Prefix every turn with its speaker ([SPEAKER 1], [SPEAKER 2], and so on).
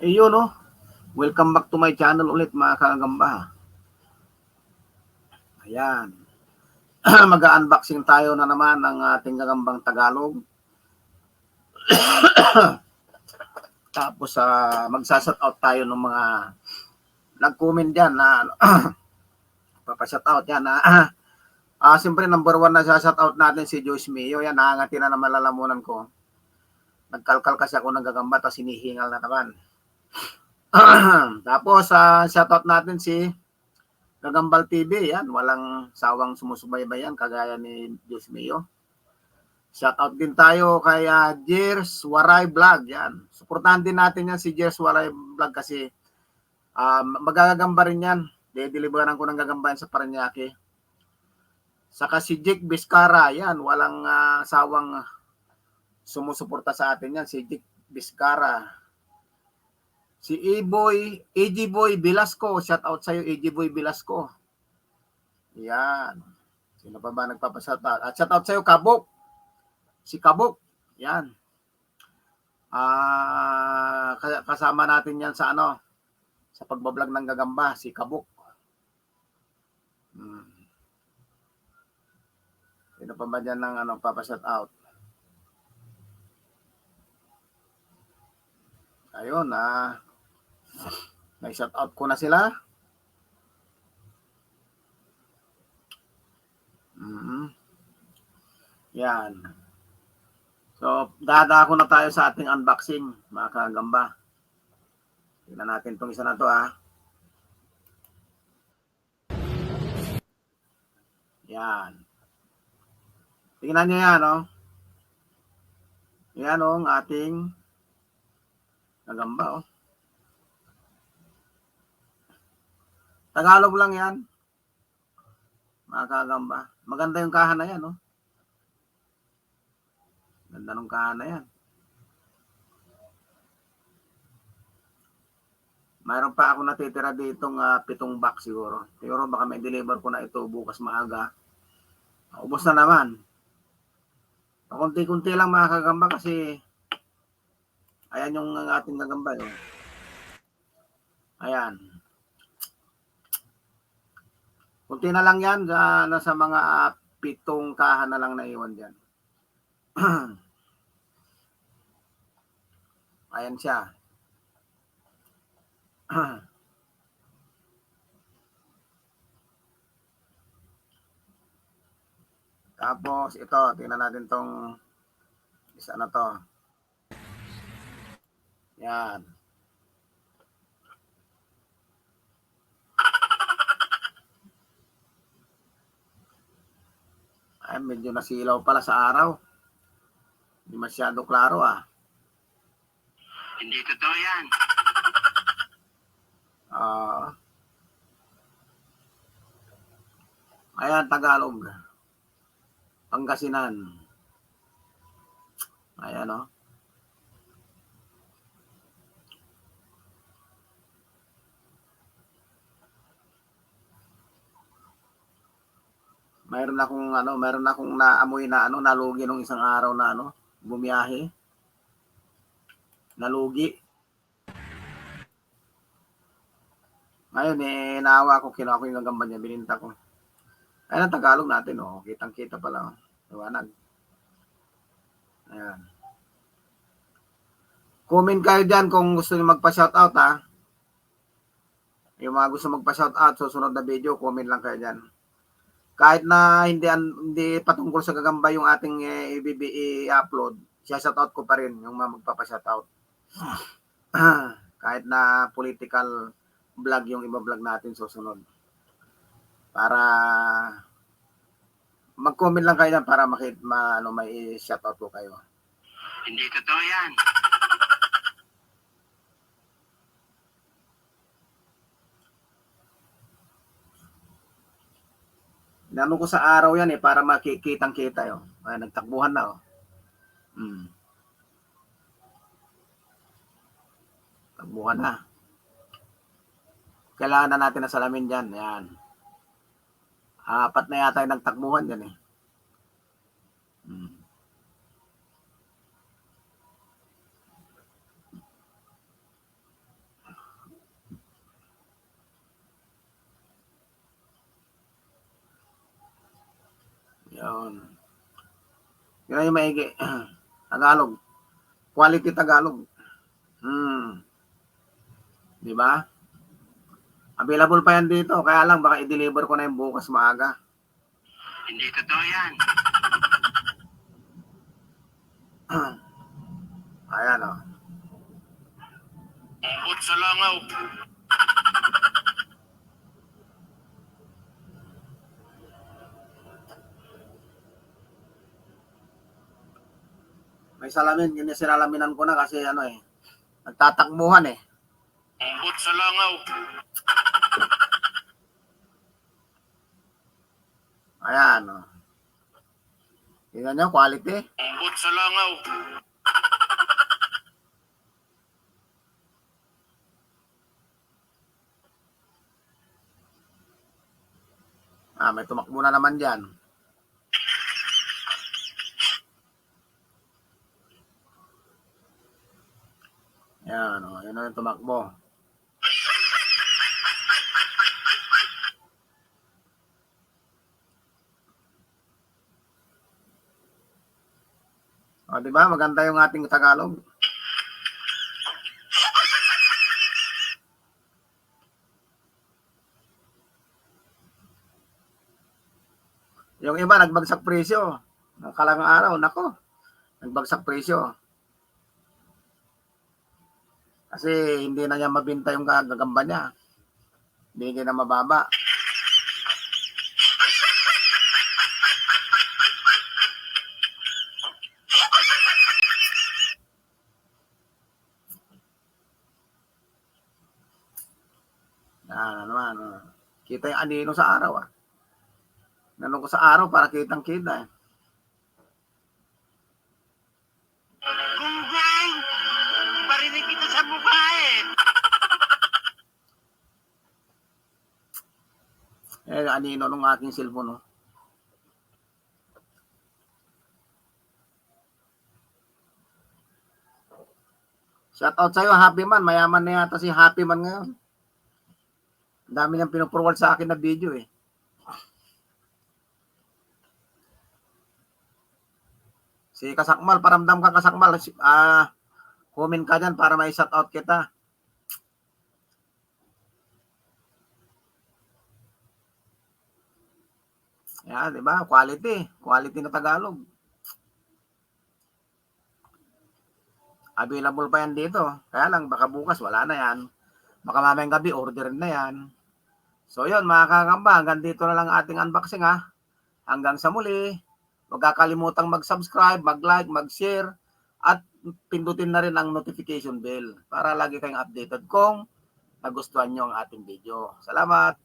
[SPEAKER 1] Ayun, no? Welcome back to my channel ulit, mga kagamba. Ayan. Mag-unboxing tayo na naman ng ating gagambang Tagalog. Tapos magsashout out tayo ng mga nag-comment dyan na papashout out yan na siyempre number 1 na shout out natin si Joyce Mio. Yan, nakangati na malalamunan ko. Nagkalkal kasi ako ng gagamba tapos hinihingal na naman. Tapos shout out natin si Gagambal TV, yan, walang sawang sumusubaybay yan, kagaya ni Diyos Mio. Shout out din tayo kay Jers Waray Vlog, yan. Suportahan din natin yan si Jers Waray Vlog kasi magagagamba rin yan. De-deliveran ko ng gagamba yan sa Parañaque. Saka si Jake Vizcara, yan, walang sawang sumusuporta sa atin yan, si Jake Vizcara. Si AG Boy Velasco, shout out sa'yo AG Boy Velasco. Yan. Sino pa ba nagpapashout out? At shout out sa'yo Kabok. Si Kabok. Yan. Kasama natin yan sa sa pagbablog ng gagamba, si Kabok. Sino pa ba dyan ng papashout out? Ayun, may shout out ko na sila. Yan. So, dadako na tayo sa ating unboxing, mga kagamba. Tingnan natin itong isa na to Yan. Tingnan nyo yan, Yan, ang ating gagamba, Tagalog lang yan. Mga kagamba. Maganda yung kahan na yan, Ganda ng kahan na yan. Mayroon pa ako natitira ditong 7 box siguro. Siguro baka may deliver ko na ito bukas maaga. Ubos na naman. Kunti-kunti lang mga kagamba kasi ayan yung ating gagamba. Ayan. Kunti na lang yan. Nasa mga 7 kahan na lang naiwan dyan. Ayan siya. Tapos ito, tingnan natin tong isa na to. Yan. Ay, medyo nasilaw pala sa araw. Hindi masyado klaro
[SPEAKER 2] Hindi totoo yan.
[SPEAKER 1] Ayan, Tagalog. Pangasinan. Ayan, Mayroon akong naamoy na nalugi nung isang araw na bumiyahe. Nalugi. Ngayon naawa ko, kinuha ko yung gagamba niya, bininta ko. Ayan ang Tagalog natin, kitang-kita pala, liwanag. Ayan. Comment kayo dyan kung gusto niyo magpa-shoutout Yung mga gusto magpa-shoutout, susunod na video, comment lang kayo dyan. Kahit na hindi patungkol sa gagamba yung ating i-upload, shoutout ko pa rin yung mga magpapa-shoutout. Kahit na political vlog yung iba-vlog natin susunod. Para mag-comment lang kayo dyan para may shoutout ko kayo.
[SPEAKER 2] Hindi totoo yan.
[SPEAKER 1] Inano ko sa araw yan para makikitang-kita yun. Ay, nagtakbuhan na Takbuhan na. Kailangan na natin na salamin dyan. Yan. 4 na yata yung nagtakbuhan dyan Yun. Yun ang yung maigi. Tagalog. Quality Tagalog. Di ba? Available pa yan dito. Kaya lang, baka i-deliver ko na yung bukas maaga.
[SPEAKER 2] Hindi totoo yan.
[SPEAKER 1] Ayan, o.
[SPEAKER 2] Umbot sa langaw.
[SPEAKER 1] May salamin. Yun yung sinalaminan ko na kasi ano eh. Nagtatakbuhan eh.
[SPEAKER 2] Umbot sa langaw.
[SPEAKER 1] Ayan, o. Tingnan nyo, quality.
[SPEAKER 2] Umbot sa langaw.
[SPEAKER 1] May tumakbo na naman dyan. Ayan, o. Yun na yung tumakbo. O, diba? Maganda yung ating Tagalog. Yung iba, nagbagsak presyo. Nakalang araw, nako. Nagbagsak presyo. Kasi hindi na niya mabinta yung gagamba niya. Binigay na mababa. Naman. Kita yung anino sa araw ah. Nanong ko sa araw para kitang-kita eh.
[SPEAKER 2] Gunggong! Parinig kita sa mukha eh.
[SPEAKER 1] Anino nung aking cellphone oh. Shout out sa'yo, Happy Man. Mayaman na yata si Happy Man ngayon. Ang dami niyang pinuforward sa akin na video eh. Si Kasakmal, paramdam ka Kasakmal. Comment ka dyan para may shout out kita. Yan, di ba? Quality. Quality na Tagalog. Available pa yan dito. Kaya lang, baka bukas wala na yan. Baka mamayang gabi, order na yan. So yun, mga kakamba, hanggang dito na lang ating unboxing ha. Hanggang sa muli. Huwag kakalimutang mag-subscribe, mag-like, mag-share, at pindutin na rin ang notification bell para lagi kayong updated kung nagustuhan nyo ang ating video. Salamat!